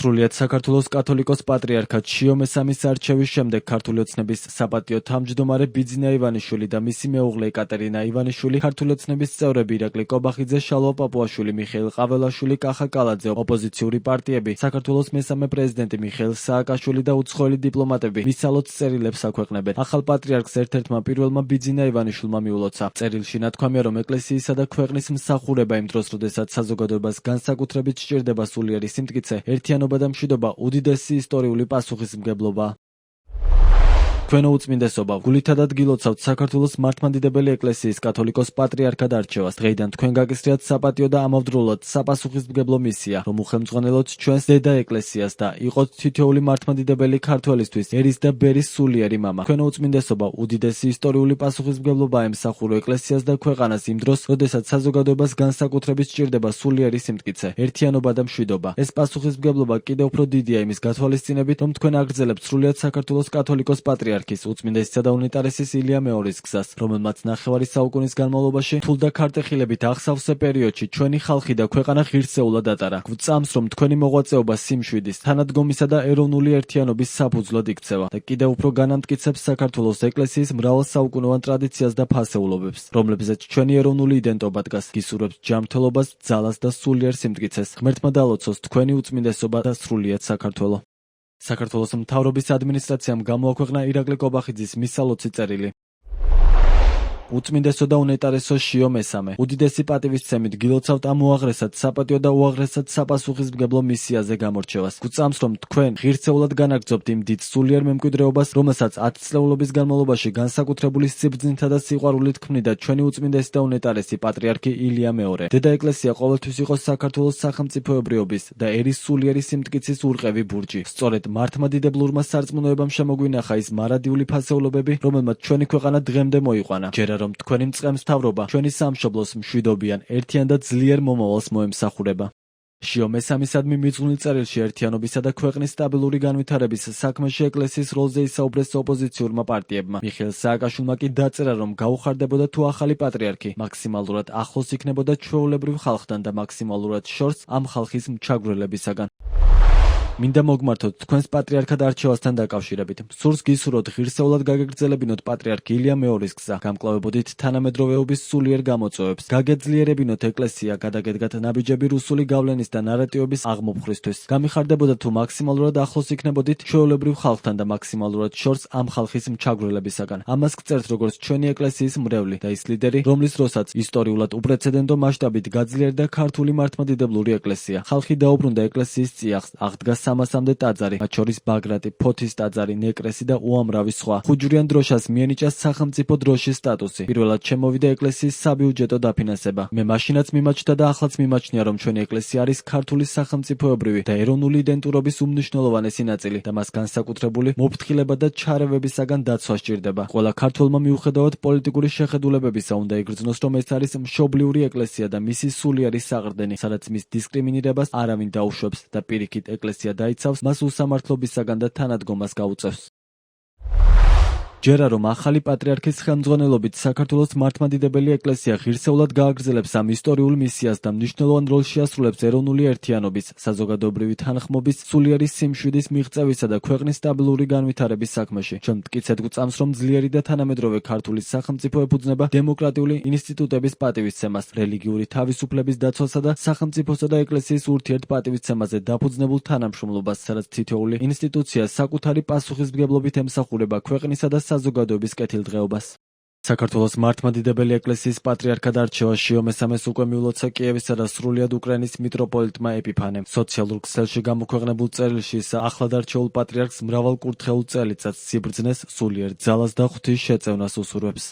სრულიად საქართველოს კათოლიკოს პატრიარქად შიო მესამის არჩევის შემდეგ ქართული ოცნების საპატიო თავმჯდომარე ბიძინა ივანიშვილი და მისი მეუღლე ეკატერინა ივანიშვილი, ქართული ოცნების წევრები ირაკლი კობახიძე, შალვა პაპუაშვილი, მიხეილ ყაველაშვილი, კახა კალაძე, ოპოზიციური პარტიები, საქართველოს მესამე პრეზიდენტი მიხეილ სააკაშვილი და უცხოელი დიპლომატები მისალოც წერილებს აქვეყნებენ. ახალ პატრიარქს ერთ-ერთმა პირველმა ბიძინა ივანიშვილმა მიულოცა. წერილში ნათქვამია, რომ ეკლესიისა და ქვეყნის მსახურება იმ დროს, როდესაც საზოგადოებას განსაკუთრებით სჭირდება სულიერი სიმტკიცე, ერთიანობა და მშვიდობა უდიდესი ისტორიული პასუხისმგებლობა. თქვენო უწმინდესობა, გულითად ადგილოცავთ საქართველოს მართლმადიდებელი ეკლესიის კათოლიკოს პატრიარქად არჩევას. დღეიდან თქვენ გაგისრიათ საპატიო და ამავდროულად საპასუხისმგებლო მისია, რომ უხელმძღვანელოთ ჩვენს დედა ეკლესიას და იყოთ თითოეული მართლმადიდებელი ქართველისთვის ერის და ბერის სულიერი მამა. თქვენო უწმინდესობა, უდიდესი ისტორიული პასუხისმგებლობა ემსახურო ეკლესიას და ქვეყანას იმ დროს, როდესაც საზოგადოებას განსაკუთრებით სჭირდება სულიერი სიმტკიცე, ერთიანობა და მშვიდობა. ეს პასუხისმგებლობა კიდევ უფრო დიდია იმის გათვალისწინებით, რომ თქვენ აგრძელებთ სრულიად საქართველოს კათოლიკოს პატრიარქის უწმინდესისა და უნიტარესის ილია მეორის გზას, რომელმაც ნახევარი საუკუნის განმავლობაში თულ და ქარტეხილებით ახსავსე პერიოდში ჩვენი ხალხი და ქვეყანა ღირსეულად ატარა. გვწამს, რომ თქვენი მოღვაწეობა სიმშვიდის, თანადგომისა და ეროვნული ერთიანობის საფუძვლად იქცევა და კიდევ უფრო განამტკიცებს საქართველოს ეკლესიის მრავალსაუკუნოვან ტრადიციას და ფასეულობებს, რომლებზეც ჩვენი ეროვნული იდენტობა დგას. გისურვებთ ჯანმრთელობას, ძალას და სულიერ სიმტკიცეს. ღმერთმა დალოცოს თქვენი უწმინდესობა და სრულიად საქართველო. საქართველოს მთავრობის ადმინისტრაციამ გამოაქვეყნა ირაკლი კობახიძის მისალოცი წერილი. უწმინდესო და უნეტარესო შიო მესამე, უდიდესი პატივისცემით გილოცავთ ამ უაღრესად საპატიო და უაღრესად საპასუხისმგებლო მისიაზე გამორჩევას. გვწამს, რომ თქვენ ღირსეულად განაგრძობთ იმ დიდ სულიერ მემკვიდრეობას, რომელსაც 10 წლეულობის განმავლობაში განსაკუთრებული სიბრძნითა და სიყვარულით ქმნიდა ჩვენი უწმინდესი და უნეტარესი პატრიარქი ილია მეორე. დედა ეკლესია ყოველთვის იყო საქართველოს სახელმწიფოებრიობის და ერის სულიერი სიმტკიცის ურყევი ბურჯი. სწორედ მართლმადიდებლურმა სარწმუნოებამ შემოგვინახა ის მარადიული ფასეულობები, რომელმაც ჩვენი ქვეყანა დღემდე მოიყვანა. ჯერა რომ თქვენი მწყემსთავრობა ჩვენი სამშობლოს მშვიდობიან, ერთიან და ძლიერ მომავალს მოემსახურება. შიო მესამისადმი მიძღვნილ წერილში ერთიანობისა და ქვეყნის სტაბილური განვითარების საქმეში ეკლესიის როლზე ისაუბრეს ოპოზიციურმა პარტიებმა. მიხეილ სააკაშვილმა კი დაწერა, რომ გაუხარდებოდა თუ ახალი პატრიარქი მაქსიმალურად ახლოს იქნებოდა ჩვეულებრივ ხალხთან და მაქსიმალურად შორს ამ ხალხის მჩაგვრელებისაგან. მინდა მოგმართოთ თქვენს პატრიარქად არჩევასთან დაკავშირებით. სურს გისურვოთ ღირსეულად გაგეგრძელებინოთ პატრიარქ ილია მეორის გზა, გამკლავებოდით თანამედროვეობის სულიერ გამოწვევებს, გაგეძლიერებინოთ ეკლესია, გადაგედგათ ნაბიჯები რუსული გავლენის და ნარატივების აღმოფხვრისთვის. გამიხარდებოდა თუ მაქსიმალურად ახლოს იქნებოდით ჩვეულებრივ ხალხთან და მაქსიმალურად შორს ამ ხალხის მჩაგვრელებისაგან. ამას გწერთ როგორც ჩვენი ეკლესიის მრევლი და ის ლიდერი, რომლის დროსაც ისტორიულად უპრეცედენტო მასშტაბით გაძლიერდა ქართული მართლმადიდებლური ეკლესია. ხალხი დაუბრუნდა ეკლესიის წიაღს, აღდგა 300-მდე ტაძარი, მათ შორის ბაგრატი, ფოთის ტაძარი, ნეკრესი და უამრავი სხვა. ხუჯურიან დროშას მიენიჭა სახელმწიფო დროშის სტატუსი. პირველად შემოვიდა ეკლესიის საბიუჯეტო დაფინანსება. მე მაშინაც მიმაჩნდა და ახლაც მიმაჩნია, რომ ჩვენი ეკლესია არის ქართული სახელმწიფოებრივი და ეროვნული იდენტურობის უმნიშვნელოვანესი ნაწილი და მას განსაკუთრებული მოფრთხილება და ჩარევებისაგან დაცვა სჭირდება. ყველა ქართველმა მიუხედავად პოლიტიკური შეხედულებებისა უნდა იგრძნოს, რომ ეს არის მშობლიური ეკლესია და მისი სულიერი საყრდენი, სადაც მის დისკრიმინირებას არავინ დაუშვებს და პირიქით ეკლესია დაიცავს, მას უსამართლობისაგან და თანადგომას გაუწევს. ჯერა რომ ახალი პატრიარქის ხელმძღვანელობით საქართველოს მართლმადიდებელი ეკლესია ღირსეულად გააგრძელებს ამ ისტორიულ მისიას და მნიშვნელოვან როლს შეასრულებს ეროვნული ერთიანობის, საზოგადოებრივი თანხმობის, სულიერი სიმშვიდის მიღწევისა და ქვეყნის სტაბილური განვითარების საქმეში. ჩვენ მტკიცედ გვწამს, რომ ძლიერი და თანამედროვე ქართული სახელმწიფო ეფუძნება დემოკრატიული ინსტიტუტების პატივისცემას, რელიგიური თავისუფლების დაცვასა და სახელმწიფოსა და ეკლესიის ურთიერთპატივისცემაზე დაფუძნებულ თანამშრომლობას, სადაც თითოეული ინსტიტუცია საკუთარი პასუხისმგებლობით ემსახურება ქვეყნისა და საზოგადოების კეთილდღეობას. საქართველოს მართლმადიდებელი ეკლესიის პატრიარქად არჩევას შიო მესამეს უკვე მიულოცა კიევისა და სრულიად უკრაინის მიტროპოლიტმა ეპიფანემ. სოციალურ ქსელში გამოქვეყნებულ წერილში ის ახლად არჩეულ პატრიარქს მრავალკურთხეულ წელიწადს სიბრძნეს, სულიერ ძალას და ღვთის შეწევნას უსურვებს.